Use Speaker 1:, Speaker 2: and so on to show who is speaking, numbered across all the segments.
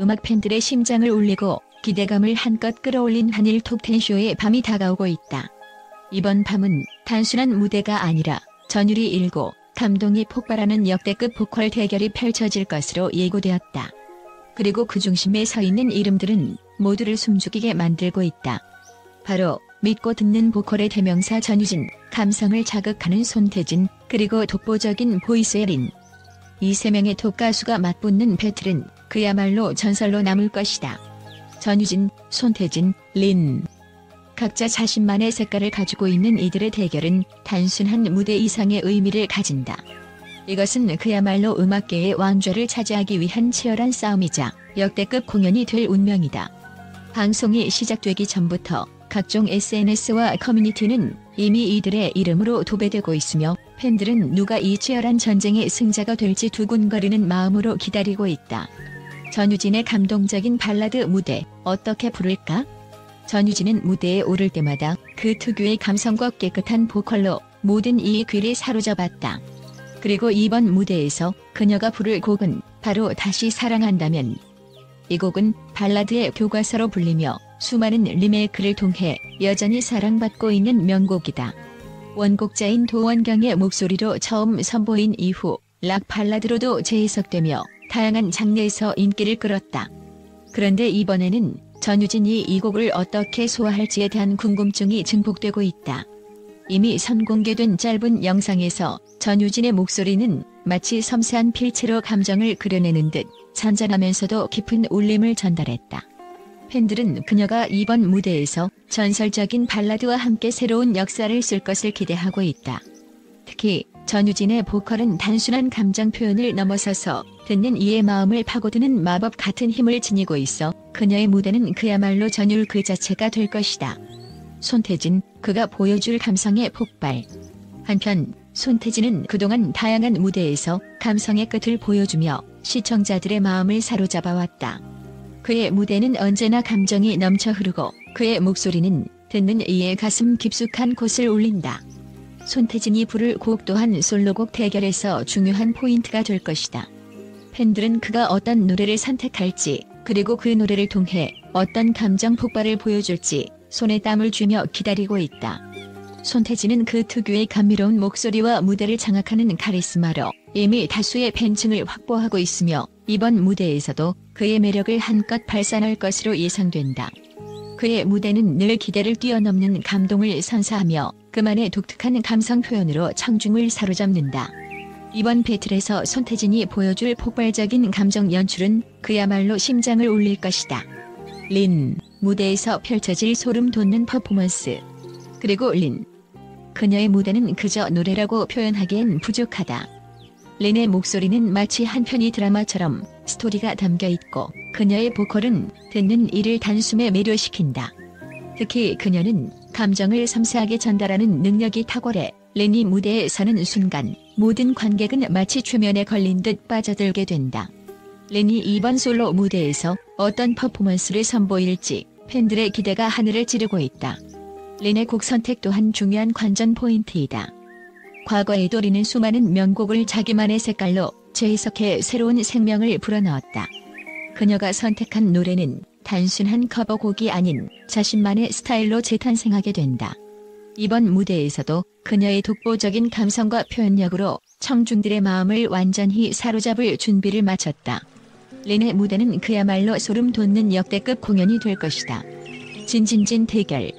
Speaker 1: 음악 팬들의 심장을 울리고 기대감을 한껏 끌어올린 한일 톱10쇼의 밤이 다가오고 있다. 이번 밤은 단순한 무대가 아니라 전율이 일고 감동이 폭발하는 역대급 보컬 대결이 펼쳐질 것으로 예고되었다. 그리고 그 중심에 서 있는 이름들은 모두를 숨죽이게 만들고 있다. 바로 믿고 듣는 보컬의 대명사 전유진, 감성을 자극하는 손태진, 그리고 독보적인 보이스의 린. 이 세 명의 톱 가수가 맞붙는 배틀은 그야말로 전설로 남을 것이다. 전유진, 손태진, 린. 각자 자신만의 색깔을 가지고 있는 이들의 대결은 단순한 무대 이상의 의미를 가진다. 이것은 그야말로 음악계의 왕좌를 차지하기 위한 치열한 싸움이자 역대급 공연이 될 운명이다. 방송이 시작되기 전부터 각종 SNS와 커뮤니티는 이미 이들의 이름으로 도배되고 있으며 팬들은 누가 이 치열한 전쟁의 승자가 될지 두근거리는 마음으로 기다리고 있다. 전유진의 감동적인 발라드 무대 어떻게 부를까? 전유진은 무대에 오를 때마다 그 특유의 감성과 깨끗한 보컬로 모든 이의 귀를 사로잡았다. 그리고 이번 무대에서 그녀가 부를 곡은 바로 다시 사랑한다면. 이 곡은 발라드의 교과서로 불리며 수많은 리메이크를 통해 여전히 사랑받고 있는 명곡이다. 원곡자인 도원경의 목소리로 처음 선보인 이후 락 발라드로도 재해석되며 다양한 장르에서 인기를 끌었다. 그런데 이번에는 전유진이 이 곡을 어떻게 소화할지에 대한 궁금증이 증폭되고 있다. 이미 선공개된 짧은 영상에서 전유진의 목소리는 마치 섬세한 필체로 감정을 그려내는 듯 잔잔하면서도 깊은 울림을 전달했다. 팬들은 그녀가 이번 무대에서 전설적인 발라드와 함께 새로운 역사를 쓸 것을 기대하고 있다. 특히 전유진의 보컬은 단순한 감정 표현을 넘어서서 듣는 이의 마음을 파고드는 마법 같은 힘을 지니고 있어 그녀의 무대는 그야말로 전율 그 자체가 될 것이다. 손태진, 그가 보여줄 감성의 폭발. 한편 손태진은 그동안 다양한 무대에서 감성의 끝을 보여주며 시청자들의 마음을 사로잡아왔다. 그의 무대는 언제나 감정이 넘쳐 흐르고 그의 목소리는 듣는 이의 가슴 깊숙한 곳을 울린다. 손태진이 부를 곡 또한 솔로곡 대결에서 중요한 포인트가 될 것이다. 팬들은 그가 어떤 노래를 선택할지, 그리고 그 노래를 통해 어떤 감정 폭발을 보여줄지 손에 땀을 쥐며 기다리고 있다. 손태진은 그 특유의 감미로운 목소리와 무대를 장악하는 카리스마로 이미 다수의 팬층을 확보하고 있으며 이번 무대에서도 그의 매력을 한껏 발산할 것으로 예상된다. 그의 무대는 늘 기대를 뛰어넘는 감동을 선사하며 그만의 독특한 감성 표현으로 청중을 사로잡는다. 이번 배틀에서 손태진이 보여줄 폭발적인 감정 연출은 그야말로 심장을 울릴 것이다. 린, 무대에서 펼쳐질 소름 돋는 퍼포먼스. 그리고 린. 그녀의 무대는 그저 노래라고 표현하기엔 부족하다. 린의 목소리는 마치 한 편의 드라마처럼 스토리가 담겨있고 그녀의 보컬은 듣는 이를 단숨에 매료시킨다. 특히 그녀는 감정을 섬세하게 전달하는 능력이 탁월해 린이 무대에 서는 순간 모든 관객은 마치 최면에 걸린 듯 빠져들게 된다. 린이 이번 솔로 무대에서 어떤 퍼포먼스를 선보일지 팬들의 기대가 하늘을 찌르고 있다. 린의 곡 선택 또한 중요한 관전 포인트이다. 과거에도 린은 수많은 명곡을 자기만의 색깔로 재해석해 새로운 생명을 불어넣었다. 그녀가 선택한 노래는 단순한 커버곡이 아닌 자신만의 스타일로 재탄생하게 된다. 이번 무대에서도 그녀의 독보적인 감성과 표현력으로 청중들의 마음을 완전히 사로잡을 준비를 마쳤다. 린의 무대는 그야말로 소름 돋는 역대급 공연이 될 것이다. 진진진 대결.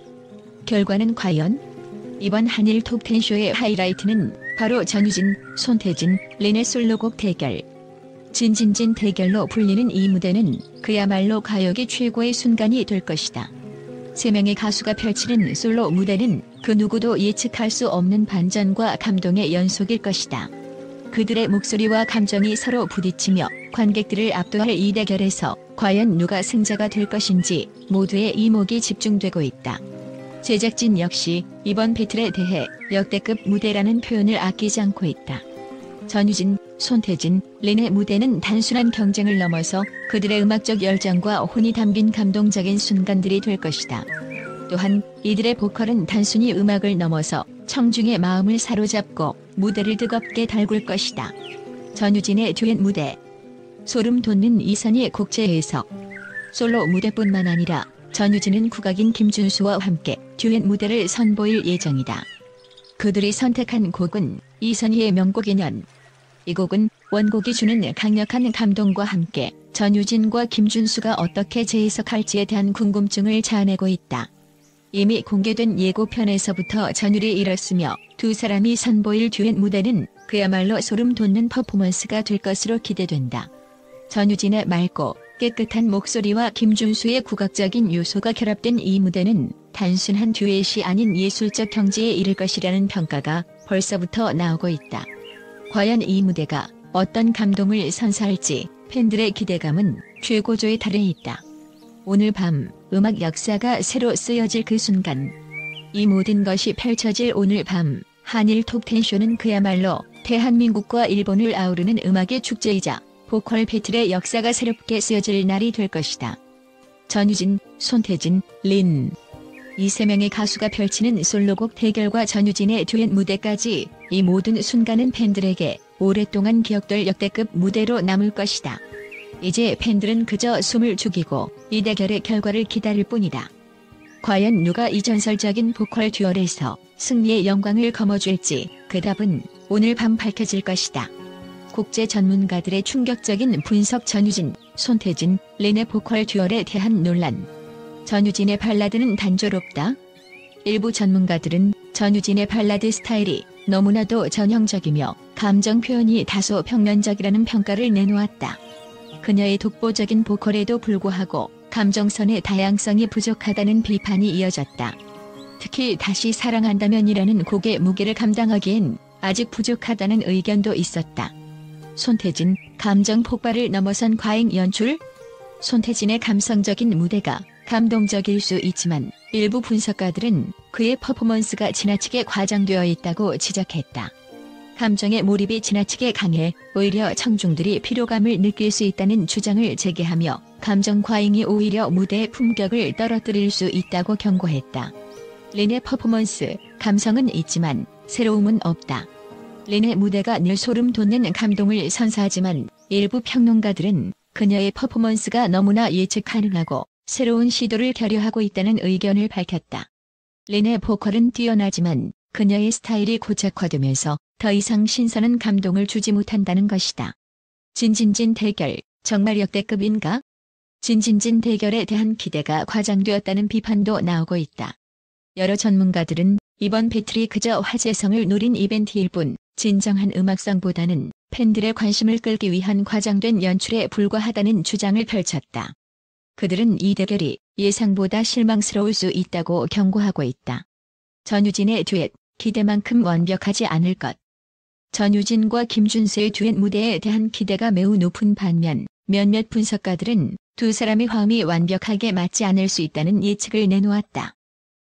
Speaker 1: 결과는 과연? 이번 한일 톱10쇼의 하이라이트는 바로 전유진, 손태진, 린의 솔로곡 대결. 진진진 대결로 불리는 이 무대는 그야말로 가요계 최고의 순간이 될 것이다. 세 명의 가수가 펼치는 솔로 무대는 그 누구도 예측할 수 없는 반전과 감동의 연속일 것이다. 그들의 목소리와 감정이 서로 부딪히며 관객들을 압도할 이 대결에서 과연 누가 승자가 될 것인지 모두의 이목이 집중되고 있다. 제작진 역시 이번 배틀에 대해 역대급 무대라는 표현을 아끼지 않고 있다. 전유진, 손태진, 린의 무대는 단순한 경쟁을 넘어서 그들의 음악적 열정과 혼이 담긴 감동적인 순간들이 될 것이다. 또한 이들의 보컬은 단순히 음악을 넘어서 청중의 마음을 사로잡고 무대를 뜨겁게 달굴 것이다. 전유진의 듀엣 무대. 소름 돋는 이선희의 곡재 해석. 솔로 무대뿐만 아니라 전유진은 국악인 김준수와 함께 듀엣 무대를 선보일 예정이다. 그들이 선택한 곡은 이선희의 명곡 인연. 이 곡은 원곡이 주는 강력한 감동과 함께 전유진과 김준수가 어떻게 재해석할지에 대한 궁금증을 자아내고 있다. 이미 공개된 예고편에서부터 전율이 일었으며 두 사람이 선보일 듀엣 무대는 그야말로 소름 돋는 퍼포먼스가 될 것으로 기대된다. 전유진의 맑고 깨끗한 목소리와 김준수의 국악적인 요소가 결합된 이 무대는 단순한 듀엣이 아닌 예술적 경지에 이를 것이라는 평가가 벌써부터 나오고 있다. 과연 이 무대가 어떤 감동을 선사할지 팬들의 기대감은 최고조에 달해 있다. 오늘 밤 음악 역사가 새로 쓰여질 그 순간, 이 모든 것이 펼쳐질 오늘 밤 한일 톱10쇼는 그야말로 대한민국과 일본을 아우르는 음악의 축제이자 보컬 배틀의 역사가 새롭게 쓰여질 날이 될 것이다. 전유진, 손태진, 린, 이 세 명의 가수가 펼치는 솔로곡 대결과 전유진의 듀엣 무대까지, 이 모든 순간은 팬들에게 오랫동안 기억될 역대급 무대로 남을 것이다. 이제 팬들은 그저 숨을 죽이고 이 대결의 결과를 기다릴 뿐이다. 과연 누가 이 전설적인 보컬 듀얼에서 승리의 영광을 거머쥘지 그 답은 오늘 밤 밝혀질 것이다. 국제 전문가들의 충격적인 분석. 전유진, 손태진, 린의 보컬 듀얼에 대한 논란. 전유진의 발라드는 단조롭다. 일부 전문가들은 전유진의 발라드 스타일이 너무나도 전형적이며 감정 표현이 다소 평면적이라는 평가를 내놓았다. 그녀의 독보적인 보컬에도 불구하고 감정선의 다양성이 부족하다는 비판이 이어졌다. 특히 다시 사랑한다면이라는 곡의 무게를 감당하기엔 아직 부족하다는 의견도 있었다. 손태진, 감정 폭발을 넘어선 과잉 연출? 손태진의 감성적인 무대가 감동적일 수 있지만 일부 분석가들은 그의 퍼포먼스가 지나치게 과장되어 있다고 지적했다. 감정의 몰입이 지나치게 강해 오히려 청중들이 피로감을 느낄 수 있다는 주장을 제기하며 감정 과잉이 오히려 무대의 품격을 떨어뜨릴 수 있다고 경고했다. 린의 퍼포먼스, 감성은 있지만 새로움은 없다. 린의 무대가 늘 소름 돋는 감동을 선사하지만 일부 평론가들은 그녀의 퍼포먼스가 너무나 예측 가능하고 새로운 시도를 결여하고 있다는 의견을 밝혔다. 린의 보컬은 뛰어나지만 그녀의 스타일이 고착화되면서 더 이상 신선한 감동을 주지 못한다는 것이다. 진진진 대결, 정말 역대급인가? 진진진 대결에 대한 기대가 과장되었다는 비판도 나오고 있다. 여러 전문가들은 이번 배틀이 그저 화제성을 노린 이벤트일 뿐 진정한 음악성보다는 팬들의 관심을 끌기 위한 과장된 연출에 불과하다는 주장을 펼쳤다. 그들은 이 대결이 예상보다 실망스러울 수 있다고 경고하고 있다. 전유진의 듀엣, 기대만큼 완벽하지 않을 것. 전유진과 김준수의 듀엣 무대에 대한 기대가 매우 높은 반면 몇몇 분석가들은 두 사람의 화음이 완벽하게 맞지 않을 수 있다는 예측을 내놓았다.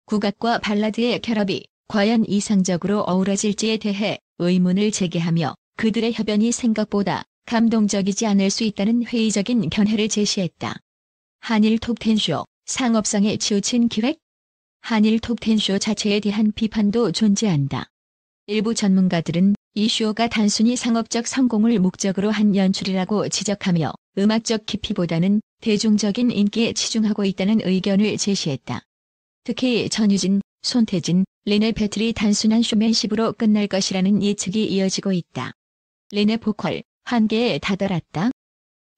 Speaker 1: 국악과 발라드의 결합이 과연 이상적으로 어우러질지에 대해 의문을 제기하며 그들의 협연이 생각보다 감동적이지 않을 수 있다는 회의적인 견해를 제시했다. 한일 톱10쇼, 상업성에 치우친 기획? 한일 톱10쇼 자체에 대한 비판도 존재한다. 일부 전문가들은 이 쇼가 단순히 상업적 성공을 목적으로 한 연출이라고 지적하며 음악적 깊이보다는 대중적인 인기에 치중하고 있다는 의견을 제시했다. 특히 전유진, 손태진, 린의 배틀이 단순한 쇼맨십으로 끝날 것이라는 예측이 이어지고 있다. 린의 보컬, 한계에 다다랐다.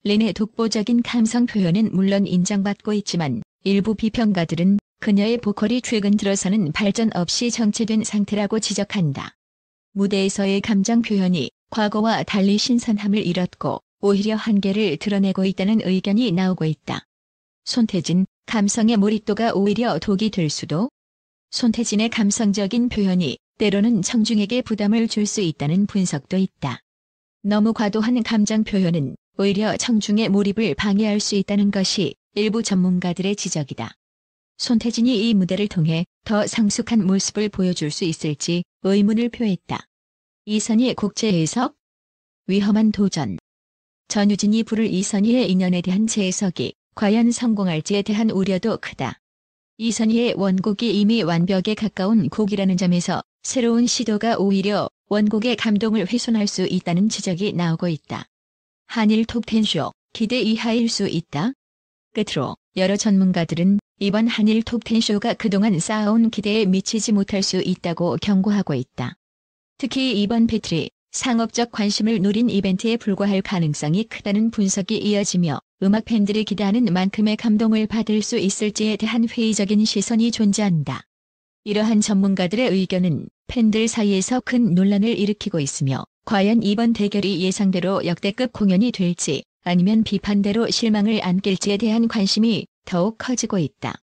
Speaker 1: 린의 독보적인 감성 표현은 물론 인정받고 있지만 일부 비평가들은 그녀의 보컬이 최근 들어서는 발전 없이 정체된 상태라고 지적한다. 무대에서의 감정 표현이 과거와 달리 신선함을 잃었고 오히려 한계를 드러내고 있다는 의견이 나오고 있다. 손태진, 감성의 몰입도가 오히려 독이 될 수도? 손태진의 감성적인 표현이 때로는 청중에게 부담을 줄 수 있다는 분석도 있다. 너무 과도한 감정 표현은 오히려 청중의 몰입을 방해할 수 있다는 것이 일부 전문가들의 지적이다. 손태진이 이 무대를 통해 더 성숙한 모습을 보여줄 수 있을지 의문을 표했다. 이선희의 곡재 해석? 위험한 도전. 전유진이 부를 이선희의 인연에 대한 재해석이 과연 성공할지에 대한 우려도 크다. 이선희의 원곡이 이미 완벽에 가까운 곡이라는 점에서 새로운 시도가 오히려 원곡의 감동을 훼손할 수 있다는 지적이 나오고 있다. 한일 톱10쇼 기대 이하일 수 있다. 끝으로 여러 전문가들은 이번 한일 톱10쇼가 그동안 쌓아온 기대에 미치지 못할 수 있다고 경고하고 있다. 특히 이번 배틀이 상업적 관심을 노린 이벤트에 불과할 가능성이 크다는 분석이 이어지며 음악 팬들이 기대하는 만큼의 감동을 받을 수 있을지에 대한 회의적인 시선이 존재한다. 이러한 전문가들의 의견은 팬들 사이에서 큰 논란을 일으키고 있으며 과연 이번 대결이 예상대로 역대급 공연이 될지 아니면 비판대로 실망을 안길지에 대한 관심이 더욱 커지고 있다.